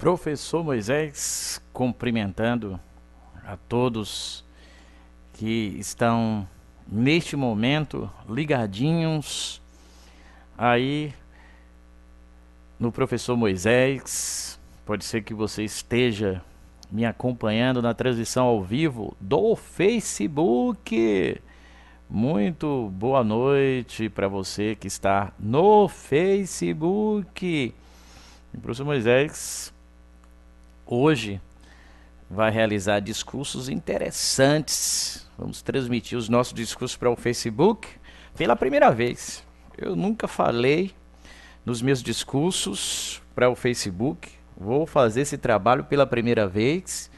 Professor Moisés, cumprimentando a todos que estão neste momento ligadinhos aí no Professor Moisés. Pode ser que você esteja me acompanhando na transmissão ao vivo do Facebook. Muito boa noite para você que está no Facebook. O professor Moisés hoje vai realizar discursos interessantes. Vamos transmitir os nossos discursos para o Facebook pela primeira vez. Eu nunca falei nos meus discursos para o Facebook. Vou fazer esse trabalho pela primeira vez.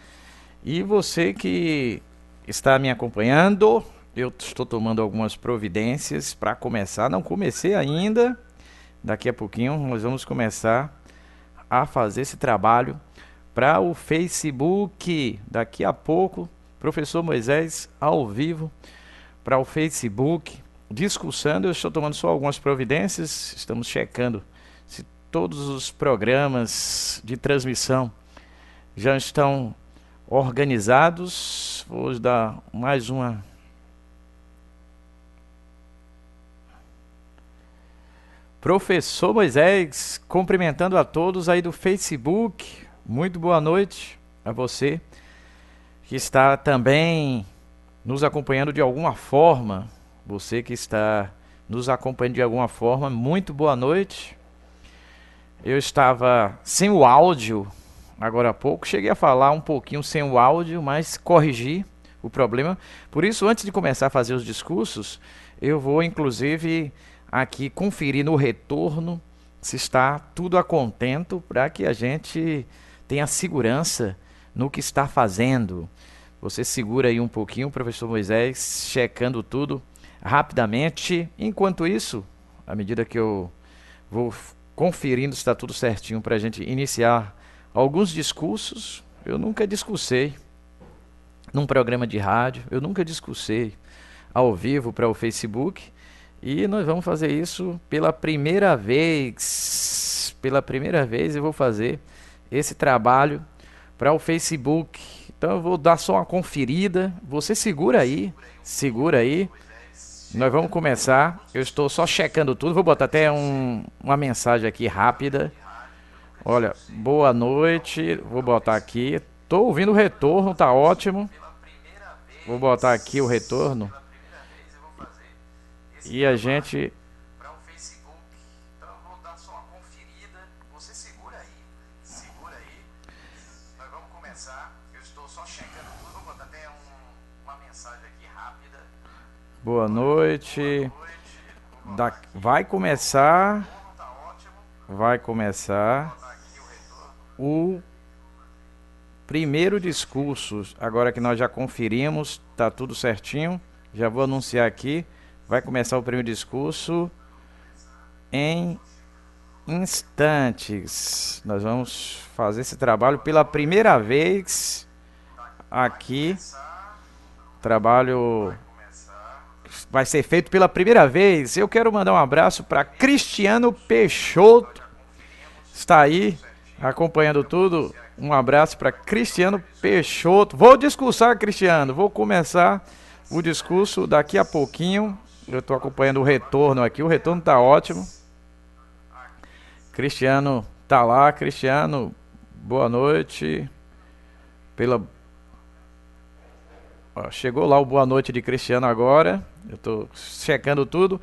E você que está me acompanhando, eu estou tomando algumas providências para começar. Não comecei ainda. Daqui a pouquinho nós vamos começar a fazer esse trabalho para o Facebook. Daqui a pouco, professor Moisés ao vivo para o Facebook, discussando. Eu estou tomando só algumas providências, estamos checando se todos os programas de transmissão já estão organizados. Vou dar mais uma. Professor Moisés, cumprimentando a todos aí do Facebook. Muito boa noite a você que está também nos acompanhando de alguma forma. Você que está nos acompanhando de alguma forma, muito boa noite. Eu estava sem o áudio agora há pouco. Cheguei a falar um pouquinho sem o áudio, mas corrigi o problema. Por isso, antes de começar a fazer os discursos, eu vou inclusive aqui conferir no retorno se está tudo a contento para que a gente tenha segurança no que está fazendo. Você segura aí um pouquinho, professor Moisés, checando tudo rapidamente. Enquanto isso, à medida que eu vou conferindo se está tudo certinho para a gente iniciar alguns discursos. Eu nunca discursei num programa de rádio, eu nunca discursei ao vivo para o Facebook. E nós vamos fazer isso pela primeira vez. Pela primeira vez eu vou fazer esse trabalho para o Facebook. Então eu vou dar só uma conferida. Você segura aí, segura aí. Nós vamos começar. Eu estou só checando tudo. Vou botar até uma mensagem aqui rápida. Olha, boa noite. Vou botar aqui. Estou ouvindo o retorno, tá ótimo. Vou botar aqui o retorno. E a gente... para o Facebook, então eu vou dar só uma conferida. Você segura aí, segura aí. Nós vamos começar. Eu estou só checando tudo. Vou botar até uma mensagem aqui rápida. Boa noite. Vai começar. Vai começar o primeiro discurso. Agora que nós já conferimos, tá tudo certinho. Já vou anunciar aqui. Vai começar o primeiro discurso em instantes. Nós vamos fazer esse trabalho pela primeira vez aqui. Trabalho vai ser feito pela primeira vez. Eu quero mandar um abraço para Cristiano Peixoto. Está aí acompanhando tudo. Um abraço para Cristiano Peixoto. Vou discursar, Cristiano. Vou começar o discurso daqui a pouquinho. Eu estou acompanhando o retorno aqui. O retorno está ótimo. Cristiano está lá. Cristiano, boa noite. Chegou lá o boa noite de Cristiano agora. Eu estou checando tudo.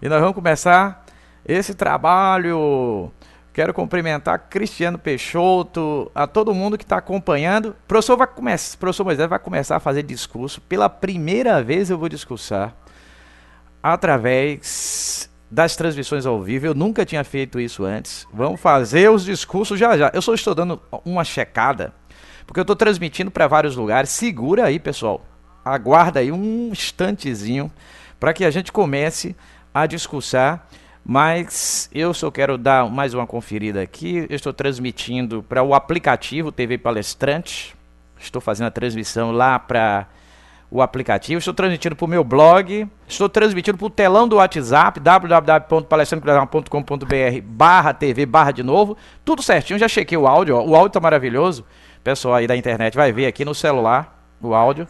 E nós vamos começar esse trabalho. Quero cumprimentar Cristiano Peixoto, a todo mundo que está acompanhando. Professor Moisés vai começar a fazer discurso. Pela primeira vez eu vou discursar através das transmissões ao vivo. Eu nunca tinha feito isso antes. Vamos fazer os discursos já já. Eu só estou dando uma checada, porque eu estou transmitindo para vários lugares. Segura aí, pessoal. Aguarda aí um instantezinho para que a gente comece a discursar. Mas eu só quero dar mais uma conferida aqui. Eu estou transmitindo para o aplicativo TV Palestrante. Estou fazendo a transmissão lá para o aplicativo, estou transmitindo para o meu blog, estou transmitindo para o telão do WhatsApp, www.palestrandocruzesalma.com.br/tv/ de novo, tudo certinho, já chequei o áudio, ó, o áudio tá maravilhoso, o pessoal aí da internet vai ver aqui no celular o áudio,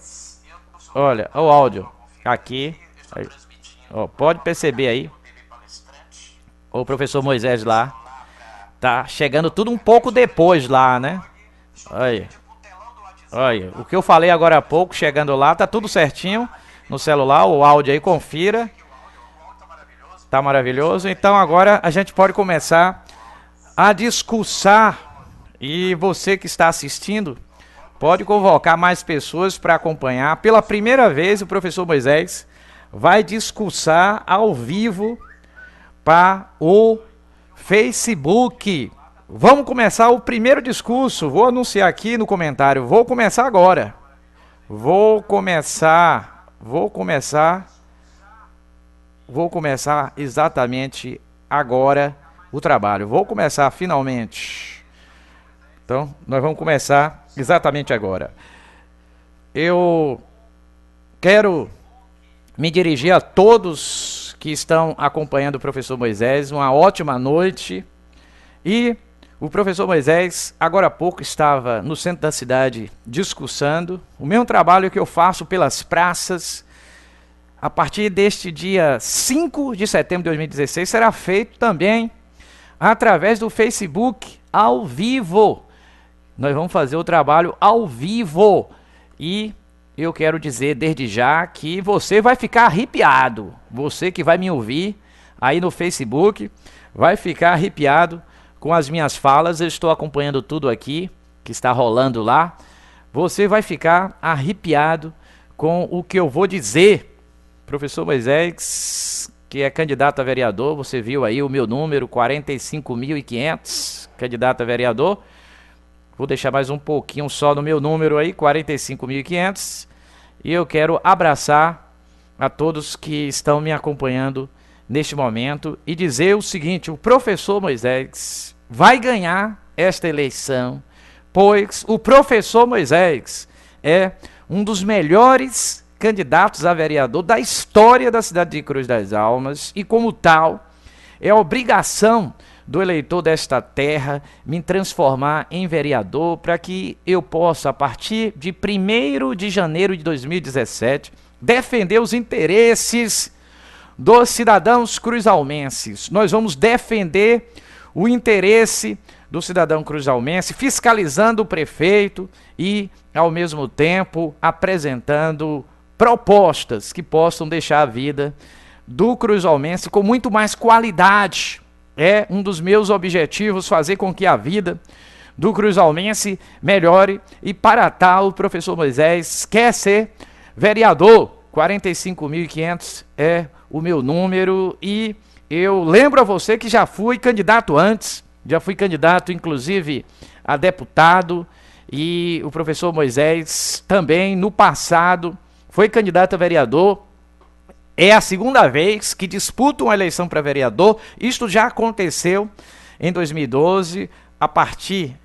olha, o áudio, aqui, aí, ó, pode perceber aí, o professor Moisés lá, tá chegando tudo um pouco depois lá, né, aí. Olha, o que eu falei agora há pouco, chegando lá, tá tudo certinho no celular, o áudio aí, confira. Tá maravilhoso. Então agora a gente pode começar a discursar. E você que está assistindo, pode convocar mais pessoas para acompanhar. Pela primeira vez, o professor Moisés vai discursar ao vivo para o Facebook. Vamos começar o primeiro discurso. Vou anunciar aqui no comentário. Vou começar agora. Vou começar exatamente agora o trabalho. Vou começar finalmente. Então, nós vamos começar exatamente agora. Eu quero me dirigir a todos que estão acompanhando o professor Moisés. Uma ótima noite. E o professor Moisés, agora há pouco, estava no centro da cidade discursando. O mesmo trabalho que eu faço pelas praças, a partir deste dia 5 de setembro de 2016, será feito também através do Facebook, ao vivo. Nós vamos fazer o trabalho ao vivo. E eu quero dizer desde já que você vai ficar arrepiado. Você que vai me ouvir aí no Facebook, vai ficar arrepiado com as minhas falas. Eu estou acompanhando tudo aqui que está rolando lá. Você vai ficar arrepiado com o que eu vou dizer. Professor Moisés, que é candidato a vereador, você viu aí o meu número, 45.500, candidato a vereador. Vou deixar mais um pouquinho só no meu número aí, 45.500. E eu quero abraçar a todos que estão me acompanhando neste momento e dizer o seguinte: o professor Moisés vai ganhar esta eleição, pois o professor Moisés é um dos melhores candidatos a vereador da história da cidade de Cruz das Almas e, como tal, é obrigação do eleitor desta terra me transformar em vereador para que eu possa, a partir de 1º de janeiro de 2017, defender os interesses dos cidadãos cruzalmenses. Nós vamos defender o interesse do cidadão cruzalmense, fiscalizando o prefeito e, ao mesmo tempo, apresentando propostas que possam deixar a vida do cruzalmense com muito mais qualidade. É um dos meus objetivos fazer com que a vida do cruzalmense melhore, e para tal o professor Moisés quer ser vereador. 45.500 é o meu número, e eu lembro a você que já fui candidato antes, já fui candidato inclusive a deputado, e o professor Moisés também no passado foi candidato a vereador. É a segunda vez que disputa uma eleição para vereador. Isto já aconteceu em 2012, a partir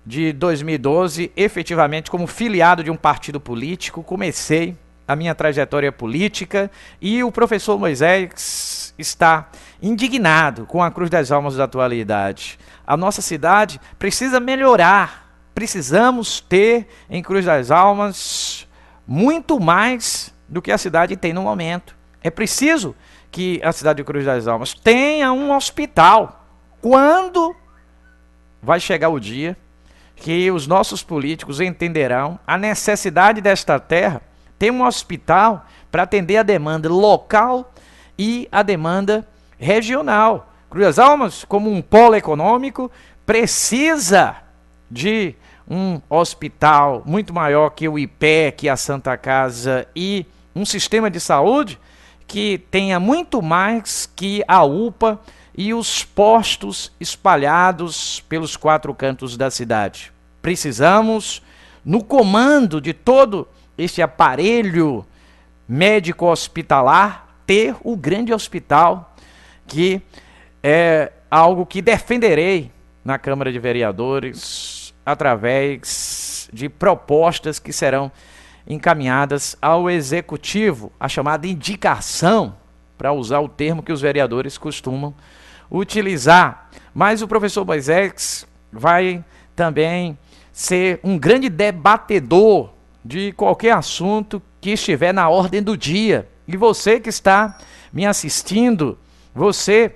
de 2012, efetivamente como filiado de um partido político, comecei a minha trajetória política, e o professor Moisés está indignado com a Cruz das Almas da atualidade. A nossa cidade precisa melhorar, precisamos ter em Cruz das Almas muito mais do que a cidade tem no momento. É preciso que a cidade de Cruz das Almas tenha um hospital. Quando vai chegar o dia que os nossos políticos entenderão a necessidade desta terra ter um hospital para atender a demanda local e a demanda regional? Cruz das Almas, como um polo econômico, precisa de um hospital muito maior que o IPE, que a Santa Casa, e um sistema de saúde que tenha muito mais que a UPA e os postos espalhados pelos 4 cantos da cidade. Precisamos, no comando de todo este aparelho médico-hospitalar, ter o grande hospital, que é algo que defenderei na Câmara de Vereadores através de propostas que serão encaminhadas ao executivo, a chamada indicação, para usar o termo que os vereadores costumam utilizar. Mas o professor Moisés vai também ser um grande debatedor de qualquer assunto que estiver na ordem do dia. E você que está me assistindo, você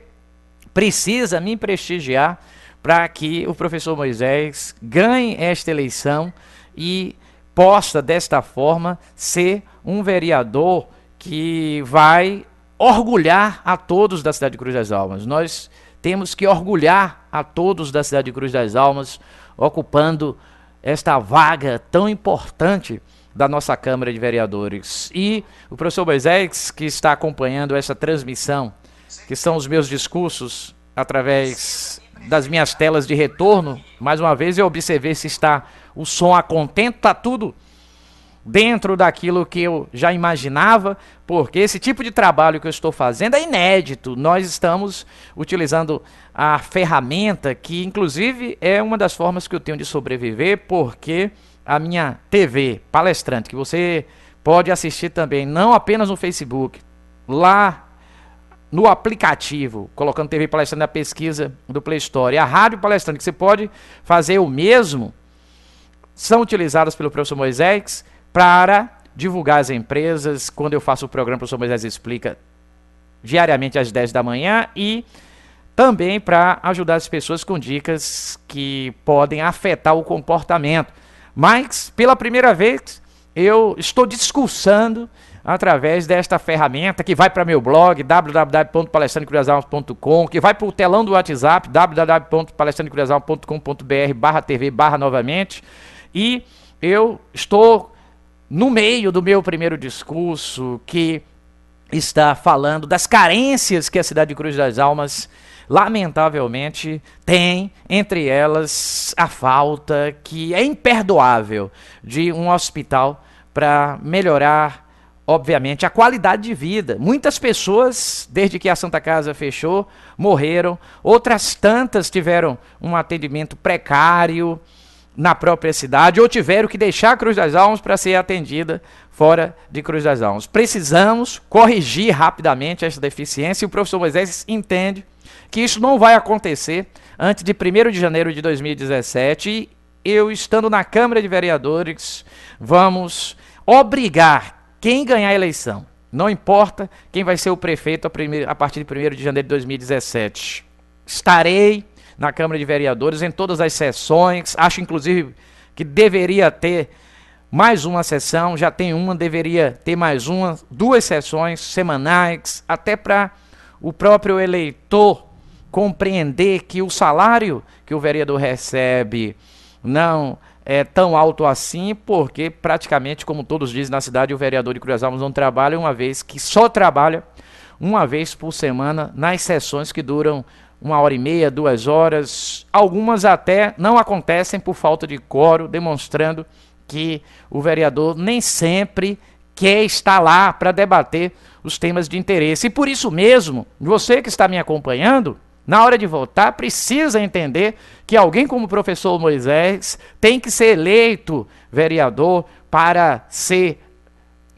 precisa me prestigiar para que o professor Moisés ganhe esta eleição e possa, desta forma, ser um vereador que vai orgulhar a todos da cidade de Cruz das Almas. Nós temos que orgulhar a todos da cidade de Cruz das Almas, ocupando esta vaga tão importante da nossa Câmara de Vereadores. E o professor Moisés, que está acompanhando essa transmissão, que são os meus discursos através das minhas telas de retorno, mais uma vez eu observei se está o som a contento, está tudo dentro daquilo que eu já imaginava, porque esse tipo de trabalho que eu estou fazendo é inédito. Nós estamos utilizando a ferramenta que, inclusive, é uma das formas que eu tenho de sobreviver, porque a minha TV palestrante, que você pode assistir também, não apenas no Facebook, lá no aplicativo, colocando TV Palestrante na pesquisa do Play Store, e a Rádio Palestrante, que você pode fazer o mesmo, são utilizadas pelo professor Moisés para divulgar as empresas. Quando eu faço o programa, o professor Moisés explica diariamente às 10 da manhã, e também para ajudar as pessoas com dicas que podem afetar o comportamento. Mas, pela primeira vez, eu estou discursando através desta ferramenta que vai para meu blog, www.palestrandecruzasalmas.com, que vai para o telão do WhatsApp, www.palestrandecruzasalmas.com.br/tv/novamente, e eu estou no meio do meu primeiro discurso, que está falando das carências que a cidade de Cruz das Almas, lamentavelmente, tem, entre elas a falta, que é imperdoável, de um hospital para melhorar, obviamente, a qualidade de vida. Muitas pessoas, desde que a Santa Casa fechou, morreram, outras tantas tiveram um atendimento precário na própria cidade, ou tiveram que deixar Cruz das Almas para ser atendida fora de Cruz das Almas. Precisamos corrigir rapidamente essa deficiência, e o professor Moisés entende que isso não vai acontecer antes de 1º de janeiro de 2017, e eu, estando na Câmara de Vereadores, vamos obrigar quem ganhar a eleição, não importa quem vai ser o prefeito a partir de 1º de janeiro de 2017. Estarei na Câmara de Vereadores em todas as sessões, acho inclusive que deveria ter mais uma sessão, já tem uma, deveria ter mais uma, 2 sessões semanais, até para o próprio eleitor compreender que o salário que o vereador recebe não é tão alto assim, porque praticamente, como todos dizem na cidade, o vereador de Cruz das Almas não trabalha, uma vez que só trabalha uma vez por semana nas sessões que duram 1h30, 2 horas. Algumas até não acontecem por falta de quórum, demonstrando que o vereador nem sempre quer estar lá para debater os temas de interesse. E por isso mesmo, você que está me acompanhando, na hora de votar, precisa entender que alguém como o professor Moisés tem que ser eleito vereador para ser,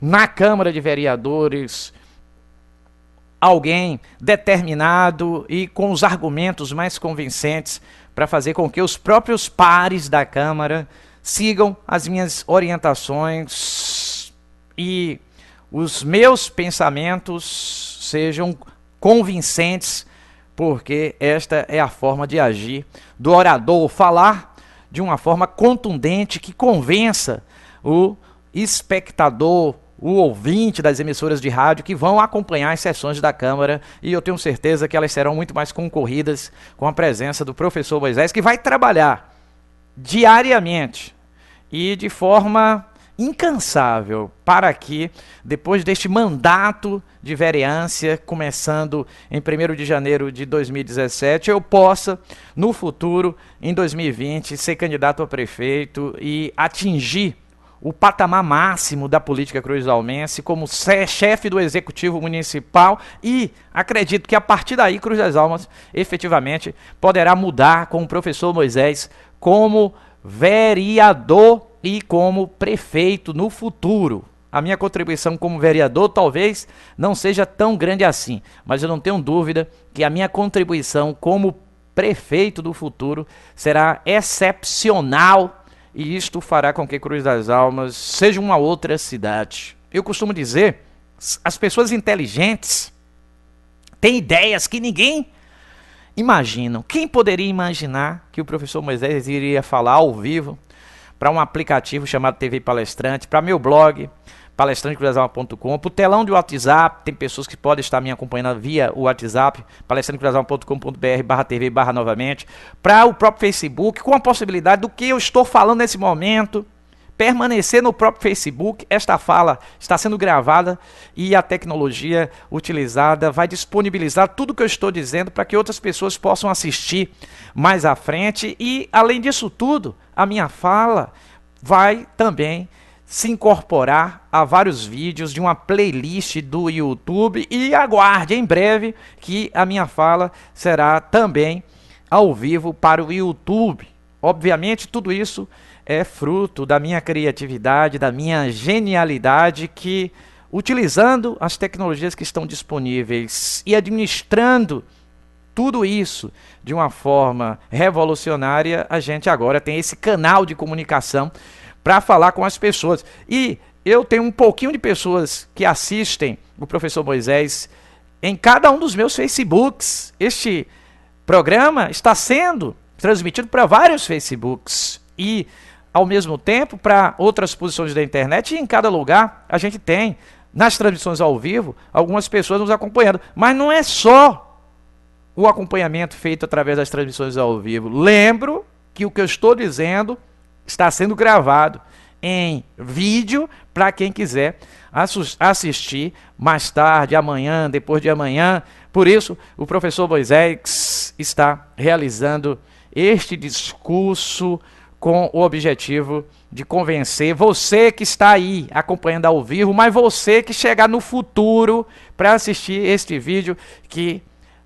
na Câmara de Vereadores, alguém determinado e com os argumentos mais convincentes para fazer com que os próprios pares da Câmara sigam as minhas orientações e os meus pensamentos sejam convincentes, porque esta é a forma de agir do orador, falar de uma forma contundente que convença o espectador, o ouvinte das emissoras de rádio que vão acompanhar as sessões da Câmara, e eu tenho certeza que elas serão muito mais concorridas com a presença do professor Moisés, que vai trabalhar diariamente e de forma incansável para que, depois deste mandato de vereância, começando em 1º de janeiro de 2017, eu possa, no futuro, em 2020, ser candidato a prefeito e atingir o patamar máximo da política cruzalmense como chefe do Executivo Municipal, e acredito que a partir daí Cruz das Almas efetivamente poderá mudar com o professor Moisés como vereador e como prefeito no futuro. A minha contribuição como vereador talvez não seja tão grande assim, mas eu não tenho dúvida que a minha contribuição como prefeito do futuro será excepcional, e isto fará com que Cruz das Almas seja uma outra cidade. Eu costumo dizer, as pessoas inteligentes têm ideias que ninguém imagina. Quem poderia imaginar que o professor Moisés iria falar ao vivo para um aplicativo chamado TV Palestrante, para meu blog, palestrantecruzalma.com, para o telão de WhatsApp, tem pessoas que podem estar me acompanhando via o WhatsApp, palestrantecruzalma.com.br/tv/novamente, para o próprio Facebook, com a possibilidade do que eu estou falando nesse momento, permanecer no próprio Facebook. Esta fala está sendo gravada e a tecnologia utilizada vai disponibilizar tudo que eu estou dizendo para que outras pessoas possam assistir mais à frente. E, além disso tudo, a minha fala vai também se incorporar a vários vídeos de uma playlist do YouTube, e aguarde em breve que a minha fala será também ao vivo para o YouTube. Obviamente, tudo isso é fruto da minha criatividade, da minha genialidade, que, utilizando as tecnologias que estão disponíveis e administrando tudo isso de uma forma revolucionária, a gente agora tem esse canal de comunicação para falar com as pessoas. E eu tenho um pouquinho de pessoas que assistem o professor Moisés em cada um dos meus Facebooks. Este programa está sendo transmitido para vários Facebooks e, ao mesmo tempo, para outras posições da internet, e em cada lugar a gente tem, nas transmissões ao vivo, algumas pessoas nos acompanhando. Mas não é só o acompanhamento feito através das transmissões ao vivo. Lembro que o que eu estou dizendo está sendo gravado em vídeo para quem quiser assistir mais tarde, amanhã, depois de amanhã. Por isso, o professor Moisés está realizando este discurso com o objetivo de convencer você que está aí acompanhando ao vivo, mas você que chegar no futuro para assistir este vídeo, que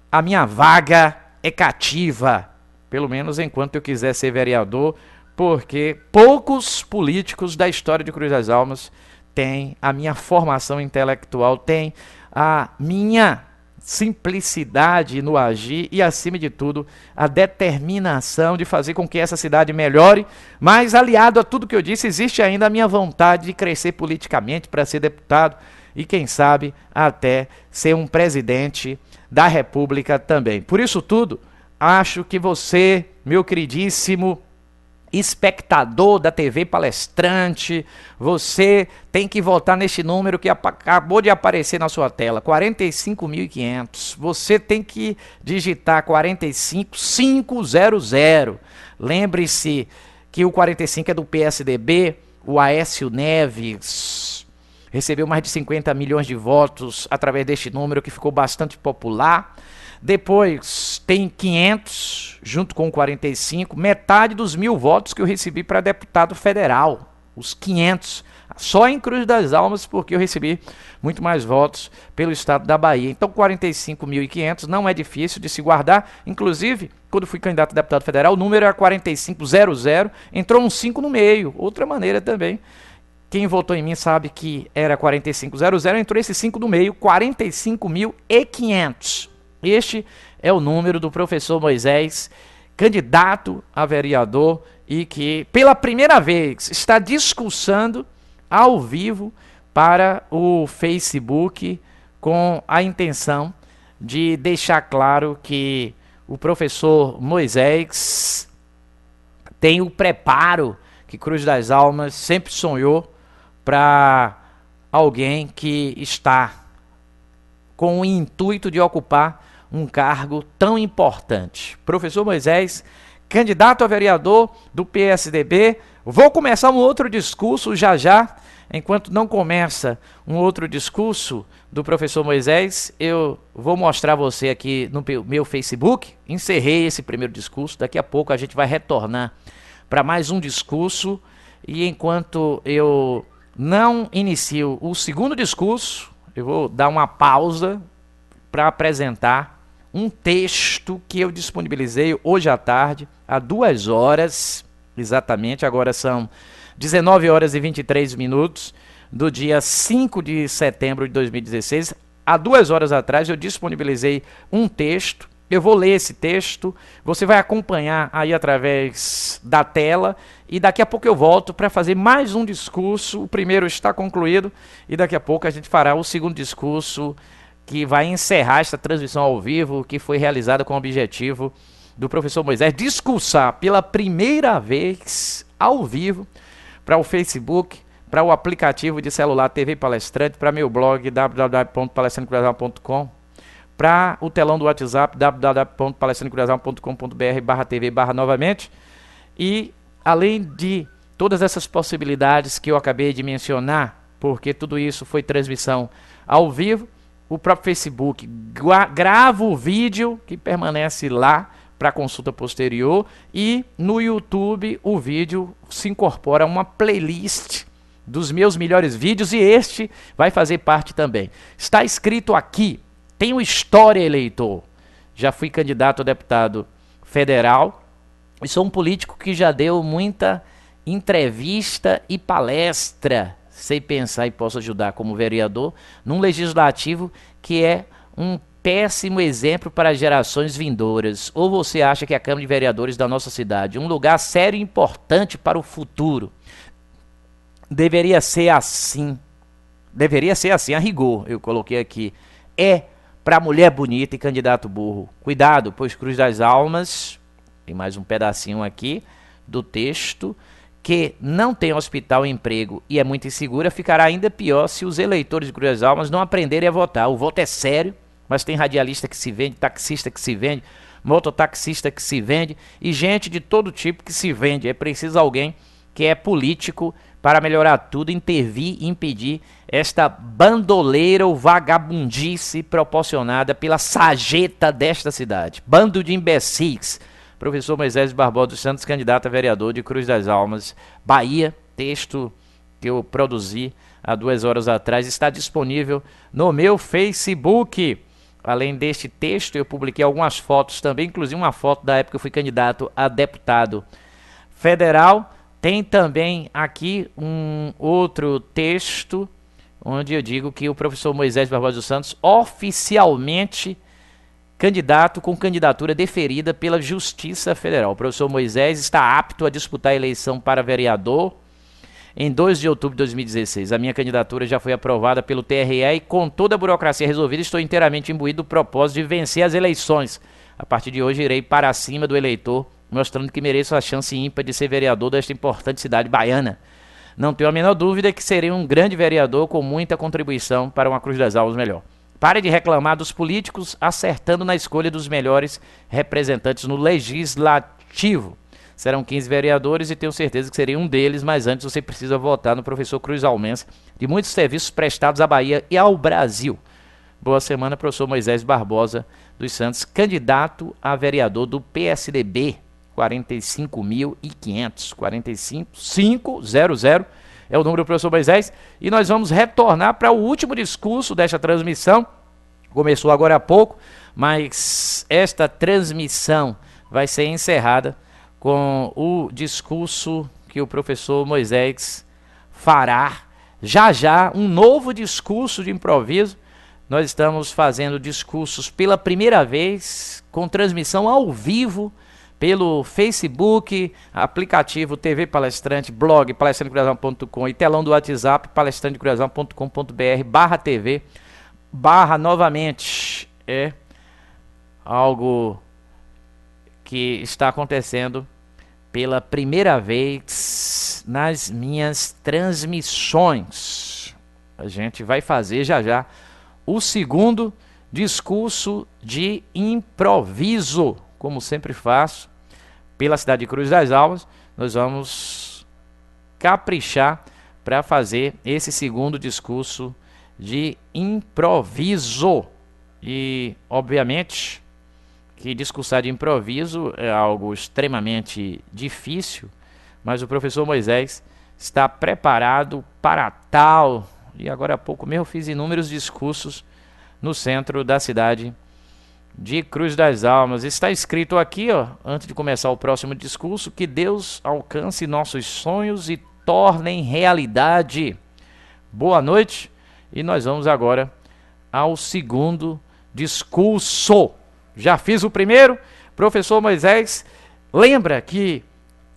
a minha vaga é cativa, pelo menos enquanto eu quiser ser vereador, porque poucos políticos da história de Cruz das Almas têm a minha formação intelectual, têm a minha simplicidade no agir e, acima de tudo, a determinação de fazer com que essa cidade melhore. Mas, aliado a tudo que eu disse, existe ainda a minha vontade de crescer politicamente para ser deputado e, quem sabe, até ser um presidente da República também. Por isso tudo, acho que você, meu queridíssimo espectador da TV Palestrante, você tem que votar neste número que acabou de aparecer na sua tela, 45.500. Você tem que digitar 45500. Lembre-se que o 45 é do PSDB, o Aécio Neves recebeu mais de 50 milhões de votos através deste número, que ficou bastante popular. Depois tem 500, junto com 45, metade dos 1.000 votos que eu recebi para deputado federal. Os 500, só em Cruz das Almas, porque eu recebi muito mais votos pelo estado da Bahia. Então 45.500 não é difícil de se guardar. Inclusive, quando fui candidato a deputado federal, o número era 4500, entrou um 5 no meio. Outra maneira também. Quem votou em mim sabe que era 4500, entrou esse 5 no meio, 45.500. Este é o número do professor Moisés, candidato a vereador, e que pela primeira vez está discursando ao vivo para o Facebook, com a intenção de deixar claro que o professor Moisés tem o preparo que Cruz das Almas sempre sonhou para alguém que está com o intuito de ocupar um cargo tão importante. Professor Moisés, candidato a vereador do PSDB. Vou começar um outro discurso já já. Enquanto não começa um outro discurso do professor Moisés, eu vou mostrar a você aqui no meu Facebook. Encerrei esse primeiro discurso. Daqui a pouco a gente vai retornar para mais um discurso. E enquanto eu não inicio o segundo discurso, eu vou dar uma pausa para apresentar um texto que eu disponibilizei hoje à tarde, há 2 horas, exatamente, agora são 19 horas e 23 minutos do dia 5 de setembro de 2016. Há 2 horas atrás eu disponibilizei um texto. Eu vou ler esse texto, você vai acompanhar aí através da tela e daqui a pouco eu volto para fazer mais um discurso. O primeiro está concluído e daqui a pouco a gente fará o segundo discurso que vai encerrar esta transmissão ao vivo que foi realizada com o objetivo do professor Moisés discursar pela primeira vez ao vivo para o Facebook, para o aplicativo de celular TV Palestrante, para meu blog www.palestrantecruzaal.com, para o telão do WhatsApp www.palestrantecruzaal.com.br/tv/novamente. E além de todas essas possibilidades que eu acabei de mencionar, porque tudo isso foi transmissão ao vivo, o próprio Facebook grava o vídeo que permanece lá para consulta posterior e no YouTube o vídeo se incorpora a uma playlist dos meus melhores vídeos e este vai fazer parte também. Está escrito aqui, tenho história, eleitor. Já fui candidato a deputado federal e sou um político que já deu muita entrevista e palestra, sei pensar e posso ajudar como vereador, num legislativo que é um péssimo exemplo para gerações vindouras. Ou você acha que a Câmara de Vereadores da nossa cidade é um lugar sério e importante para o futuro? Deveria ser assim. Deveria ser assim, a rigor, eu coloquei aqui. É para mulher bonita e candidato burro. Cuidado, pois Cruz das Almas, tem mais um pedacinho aqui do texto, que não tem hospital, emprego e é muito insegura, ficará ainda pior se os eleitores de Cruz das Almas não aprenderem a votar. O voto é sério, mas tem radialista que se vende, taxista que se vende, mototaxista que se vende e gente de todo tipo que se vende. É preciso alguém que é político para melhorar tudo, intervir e impedir esta bandoleira ou vagabundice proporcionada pela sarjeta desta cidade. Bando de imbecis. Professor Moisés Barbosa dos Santos, candidato a vereador de Cruz das Almas, Bahia. Texto que eu produzi há 2 horas atrás, está disponível no meu Facebook. Além deste texto, eu publiquei algumas fotos também, inclusive uma foto da época que eu fui candidato a deputado federal. Tem também aqui um outro texto, onde eu digo que o professor Moisés Barbosa dos Santos, oficialmente candidato com candidatura deferida pela Justiça Federal. O professor Moisés está apto a disputar a eleição para vereador em 2 de outubro de 2016. A minha candidatura já foi aprovada pelo TRE e com toda a burocracia resolvida, estou inteiramente imbuído do propósito de vencer as eleições. A partir de hoje irei para cima do eleitor, mostrando que mereço a chance ímpar de ser vereador desta importante cidade baiana. Não tenho a menor dúvida que serei um grande vereador com muita contribuição para uma Cruz das Almas melhor. Pare de reclamar dos políticos acertando na escolha dos melhores representantes no legislativo. Serão 15 vereadores e tenho certeza que serei um deles, mas antes você precisa votar no professor Cruz Almense de muitos serviços prestados à Bahia e ao Brasil. Boa semana, professor Moisés Barbosa dos Santos, candidato a vereador do PSDB. 45.500, 45500 é o número do professor Moisés. E nós vamos retornar para o último discurso desta transmissão. Começou agora há pouco, mas esta transmissão vai ser encerrada com o discurso que o professor Moisés fará. Já já, um novo discurso de improviso. Nós estamos fazendo discursos pela primeira vez, com transmissão ao vivo, pelo Facebook, aplicativo TV Palestrante, blog palestrantecruzaal.com e telão do WhatsApp palestrantecruzaal.com.br/tv/ novamente. É algo que está acontecendo pela primeira vez nas minhas transmissões. A gente vai fazer já já o segundo discurso de improviso, como sempre faço, pela cidade de Cruz das Almas. Nós vamos caprichar para fazer esse segundo discurso de improviso. E, obviamente, que discursar de improviso é algo extremamente difícil, mas o professor Moisés está preparado para tal. E agora há pouco mesmo eu fiz inúmeros discursos no centro da cidade de Cruz das Almas. Está escrito aqui, ó, antes de começar o próximo discurso, que Deus alcance nossos sonhos e tornem realidade. Boa noite, e nós vamos agora ao segundo discurso. Já fiz o primeiro, professor Moisés, lembra que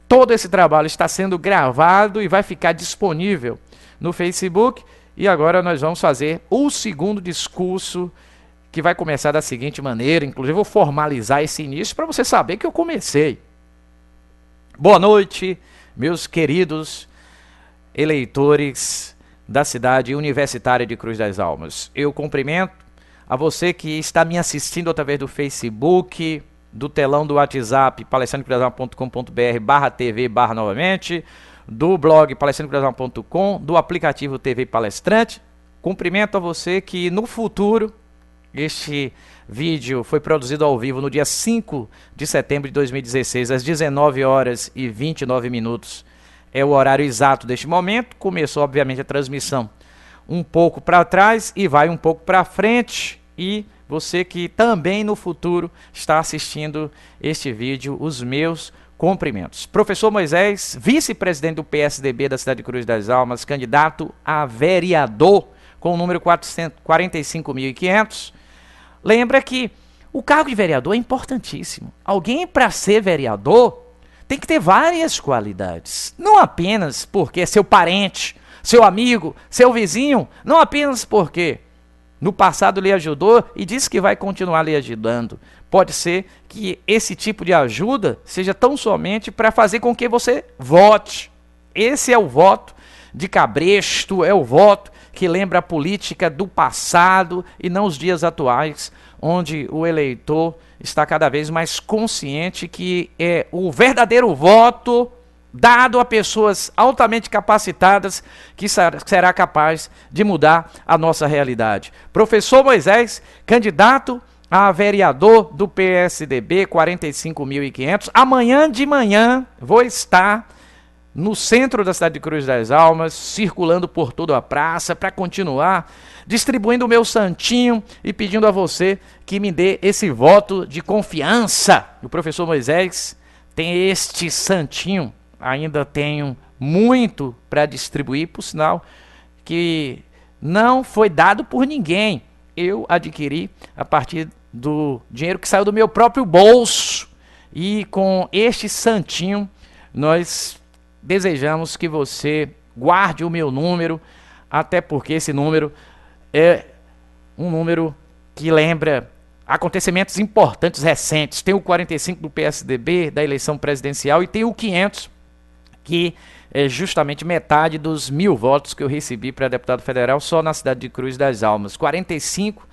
todo esse trabalho está sendo gravado e vai ficar disponível no Facebook, e agora nós vamos fazer o segundo discurso, que vai começar da seguinte maneira. Inclusive eu vou formalizar esse início para você saber que eu comecei. Boa noite, meus queridos eleitores da cidade universitária de Cruz das Almas. Eu cumprimento a você que está me assistindo através do Facebook, do telão do WhatsApp, palestrantocruzalma.com.br/TV/novamente, do blog palestrantocruzalma.com, do aplicativo TV Palestrante. Cumprimento a você que no futuro, este vídeo foi produzido ao vivo no dia 5 de setembro de 2016, às 19h29. É o horário exato deste momento. Começou, obviamente, a transmissão um pouco para trás e vai um pouco para frente. E você que também no futuro está assistindo este vídeo, os meus cumprimentos. Professor Moisés, vice-presidente do PSDB da cidade de Cruz das Almas, candidato a vereador com o número 45.500. Lembra que o cargo de vereador é importantíssimo. Alguém, para ser vereador, tem que ter várias qualidades. Não apenas porque é seu parente, seu amigo, seu vizinho. Não apenas porque no passado lhe ajudou e disse que vai continuar lhe ajudando. Pode ser que esse tipo de ajuda seja tão somente para fazer com que você vote. Esse é o voto de cabresto, é o voto que lembra a política do passado e não os dias atuais, onde o eleitor está cada vez mais consciente que é o verdadeiro voto dado a pessoas altamente capacitadas que será capaz de mudar a nossa realidade. Professor Moisés, candidato a vereador do PSDB 45.500. Amanhã de manhã vou estar no centro da cidade de Cruz das Almas, circulando por toda a praça para continuar distribuindo o meu santinho e pedindo a você que me dê esse voto de confiança. O professor Moisés tem este santinho, ainda tenho muito para distribuir, por sinal que não foi dado por ninguém. Eu adquiri a partir do dinheiro que saiu do meu próprio bolso, e com este santinho nós desejamos que você guarde o meu número, até porque esse número é um número que lembra acontecimentos importantes recentes. Tem o 45 do PSDB, da eleição presidencial, e tem o 500, que é justamente metade dos 1.000 votos que eu recebi para deputado federal só na cidade de Cruz das Almas. 45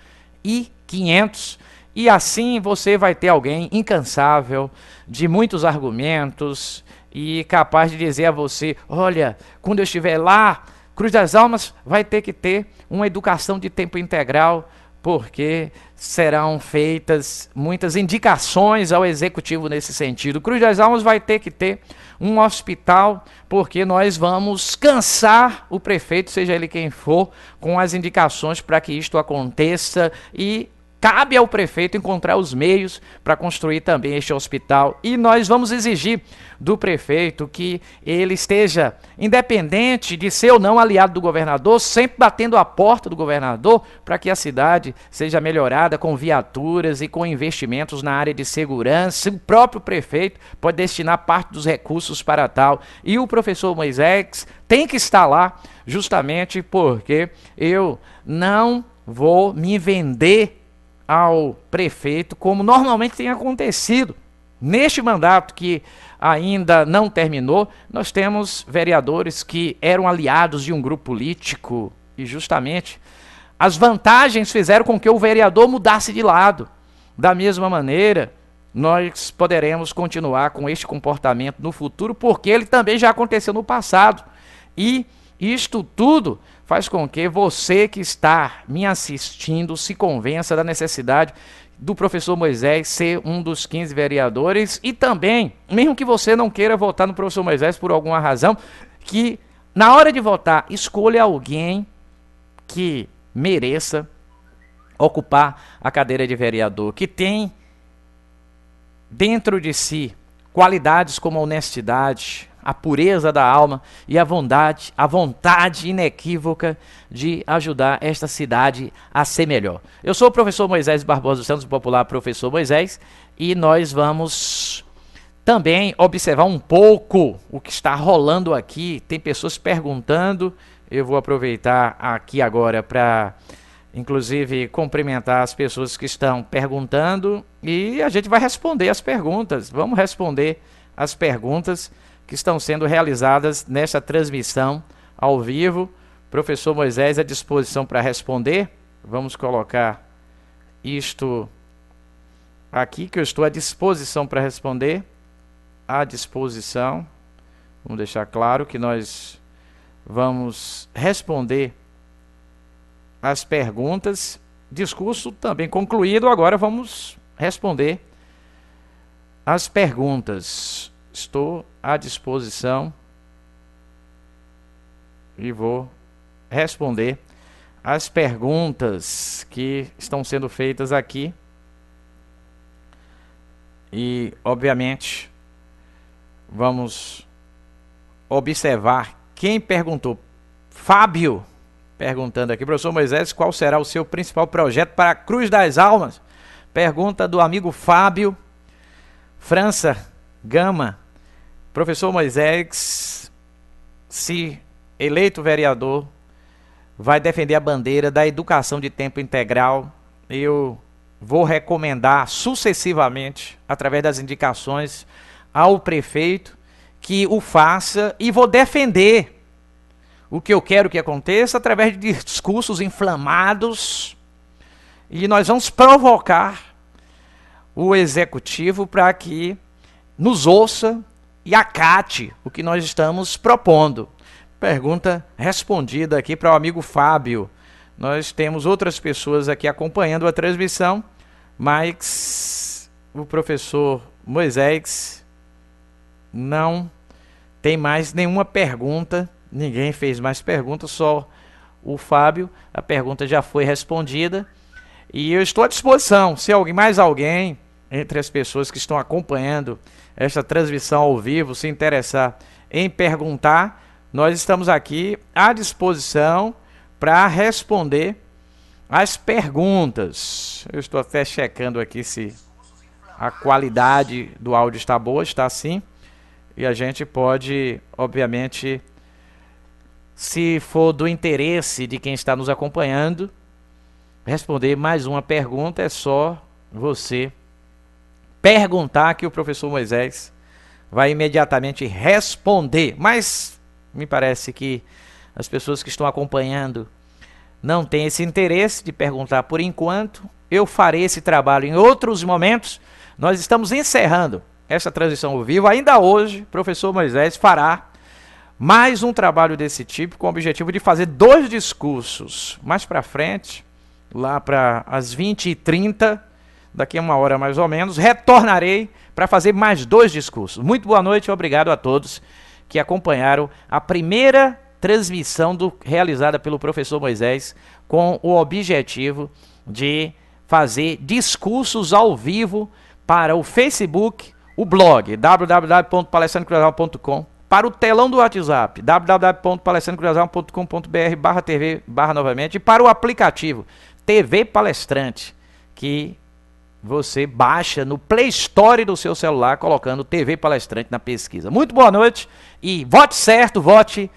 e 500. E assim você vai ter alguém incansável, de muitos argumentos, e capaz de dizer a você: olha, quando eu estiver lá, Cruz das Almas vai ter que ter uma educação de tempo integral, porque serão feitas muitas indicações ao executivo nesse sentido. Cruz das Almas vai ter que ter um hospital, porque nós vamos cansar o prefeito, seja ele quem for, com as indicações para que isto aconteça, e cabe ao prefeito encontrar os meios para construir também este hospital. E nós vamos exigir do prefeito que ele esteja, independente de ser ou não aliado do governador, sempre batendo a porta do governador para que a cidade seja melhorada com viaturas e com investimentos na área de segurança. O próprio prefeito pode destinar parte dos recursos para tal. E o professor Moisés tem que estar lá, justamente porque eu não vou me vender ao prefeito, como normalmente tem acontecido. Neste mandato que ainda não terminou, nós temos vereadores que eram aliados de um grupo político, e justamente as vantagens fizeram com que o vereador mudasse de lado. Da mesma maneira, nós poderemos continuar com este comportamento no futuro, porque ele também já aconteceu no passado. E isto tudo faz com que você que está me assistindo se convença da necessidade do professor Moisés ser um dos 15 vereadores, e também, mesmo que você não queira votar no professor Moisés por alguma razão, que na hora de votar, escolha alguém que mereça ocupar a cadeira de vereador, que tem dentro de si qualidades como honestidade, a pureza da alma e a vontade inequívoca de ajudar esta cidade a ser melhor. Eu sou o professor Moisés Barbosa dos Santos, popular professor Moisés, e nós vamos também observar um pouco o que está rolando aqui. Tem pessoas perguntando, eu vou aproveitar aqui agora para inclusive cumprimentar as pessoas que estão perguntando e a gente vai responder as perguntas. Vamos responder as perguntas que estão sendo realizadas nesta transmissão ao vivo. Professor Moisés à disposição para responder. Vamos colocar isto aqui, que eu estou à disposição para responder. À disposição. Vamos deixar claro que nós vamos responder as perguntas. Discurso também concluído, agora vamos responder as perguntas. Estou à disposição e vou responder as perguntas que estão sendo feitas aqui. E, obviamente, vamos observar quem perguntou. Fábio perguntando aqui, professor Moisés, qual será o seu principal projeto para a Cruz das Almas? Pergunta do amigo Fábio França Gama. Professor Moisés, se eleito vereador, vai defender a bandeira da educação de tempo integral. Eu vou recomendar sucessivamente, através das indicações ao prefeito, que o faça, e vou defender o que eu quero que aconteça através de discursos inflamados, e nós vamos provocar o executivo para que nos ouça e acate o que nós estamos propondo. Pergunta respondida aqui para o amigo Fábio. Nós temos outras pessoas aqui acompanhando a transmissão, mas o professor Moisés não tem mais nenhuma pergunta. Ninguém fez mais perguntas, só o Fábio. A pergunta já foi respondida. E eu estou à disposição. Se mais alguém entre as pessoas que estão acompanhando esta transmissão ao vivo se interessar em perguntar, nós estamos aqui à disposição para responder as perguntas. Eu estou até checando aqui se a qualidade do áudio está boa. Está sim. E a gente pode, obviamente, se for do interesse de quem está nos acompanhando, responder mais uma pergunta. É só você perguntar que o professor Moisés vai imediatamente responder. Mas me parece que as pessoas que estão acompanhando não têm esse interesse de perguntar por enquanto. Eu farei esse trabalho em outros momentos. Nós estamos encerrando essa transmissão ao vivo. Ainda hoje, o professor Moisés fará mais um trabalho desse tipo, com o objetivo de fazer 2 discursos. Mais para frente, lá para as 20h30, daqui a 1 hora mais ou menos, retornarei para fazer mais 2 discursos. Muito boa noite e obrigado a todos que acompanharam a primeira transmissão realizada pelo professor Moisés, com o objetivo de fazer discursos ao vivo para o Facebook, o blog www.palestrandocruzaal.com, para o telão do WhatsApp www.palestrandocruzaal.com.br/tv/novamente, e para o aplicativo TV Palestrante, que você baixa no Play Store do seu celular, colocando TV Palestrante na pesquisa. Muito boa noite e vote certo, vote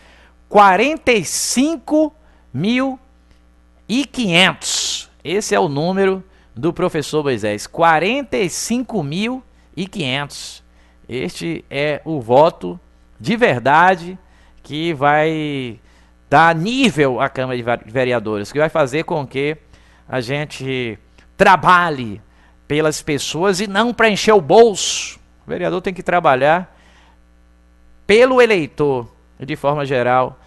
45.500. Esse é o número do professor Moisés, 45.500. Este é o voto de verdade que vai dar nível à Câmara de Vereadores, que vai fazer com que a gente trabalhe pelas pessoas e não para encher o bolso. O vereador tem que trabalhar pelo eleitor, de forma geral,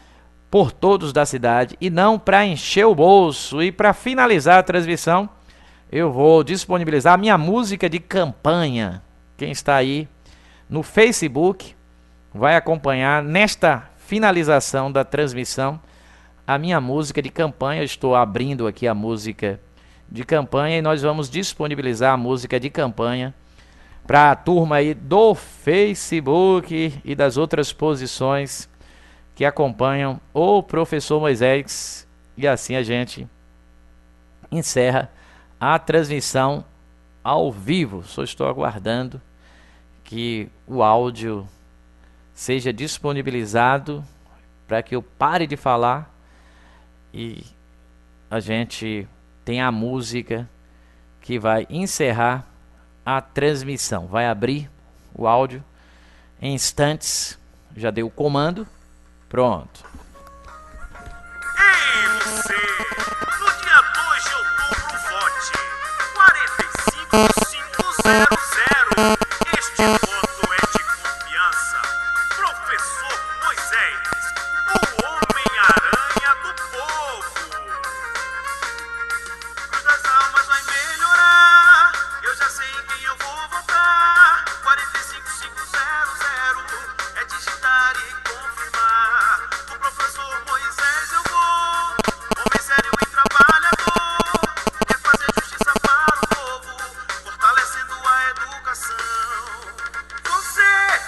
por todos da cidade, e não para encher o bolso. E para finalizar a transmissão, eu vou disponibilizar a minha música de campanha. Quem está aí no Facebook vai acompanhar nesta finalização da transmissão a minha música de campanha. Estou abrindo aqui a música de campanha e nós vamos disponibilizar a música de campanha para a turma aí do Facebook e das outras posições que acompanham o professor Moisés. E assim a gente encerra a transmissão ao vivo. Só estou aguardando que o áudio seja disponibilizado para que eu pare de falar e a gente tenha a música que vai encerrar a transmissão. Vai abrir o áudio em instantes. Já dei o comando. Pronto. Ei, você! No dia 2 de outubro, vote 45500. Este voto é de confiança. Professor Moisés, o Homem-Aranha do povo. Cruz das Almas vai melhorar. Eu já sei em quem eu vou votar. 45500 é digitar e confirmar. O professor Moisés eu vou. Homem sério e trabalhador. É fazer justiça para o povo, fortalecendo a educação. Você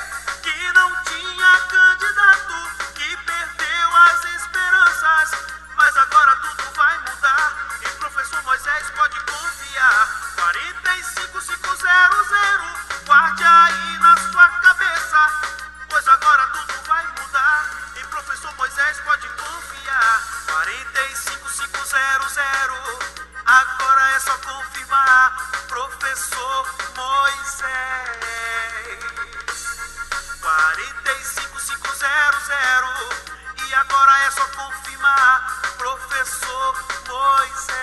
que não tinha candidato, que perdeu as esperanças, mas agora tudo vai mudar. Em professor Moisés pode confiar. 45500, guarde aí na sua cabeça, pois agora tudo vai mudar. Em professor Moisés pode confiar. 45500, agora é só confirmar. Professor Moisés. 45500, e agora é só confirmar. Professor Moisés.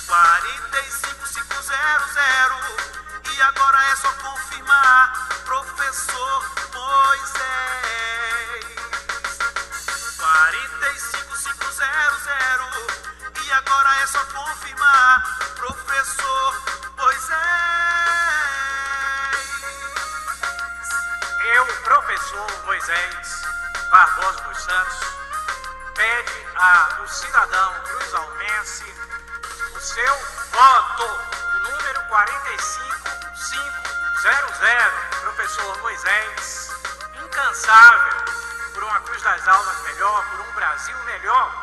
45500, e agora é só confirmar. Professor Moisés. 45500, e agora é só confirmar. Professor Moisés. Eu, professor Moisés Barbosa dos Santos, pede ao cidadão cruzalmense o seu voto, o número 45500. Professor Moisés, incansável por uma Cruz das Almas melhor, por um Brasil melhor.